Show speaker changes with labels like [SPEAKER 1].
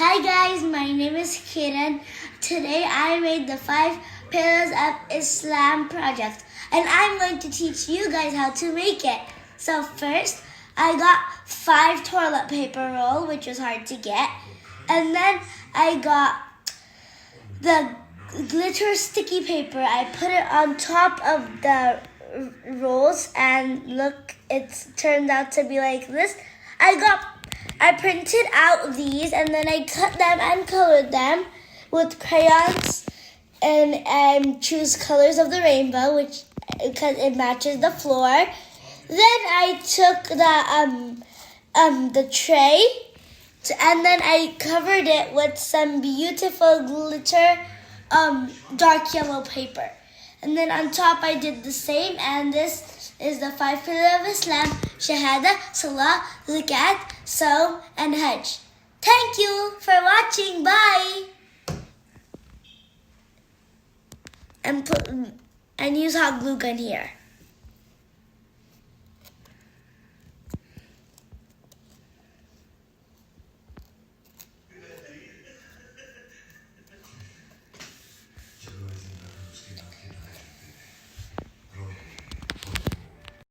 [SPEAKER 1] Hi guys, my name is Kiran. Today I made the 5 Pillars of Islam project and I'm going to teach you guys how to make it. So first, I got 5 toilet paper roll, which was hard to get. And then I got the glitter sticky paper. I put it on top of the rolls and look, it's turned out to be like this. I printed out these and then I cut them and colored them with crayons and choose colors of the rainbow, which because it matches the floor. Then I took the tray and then I covered it with some beautiful glitter dark yellow paper. And then on top I did the same, and this is the 5 Pillars of Islam: Shahada, Salah, Zakat, Salah, and Hajj. Thank you for watching. Bye. And use hot glue gun here.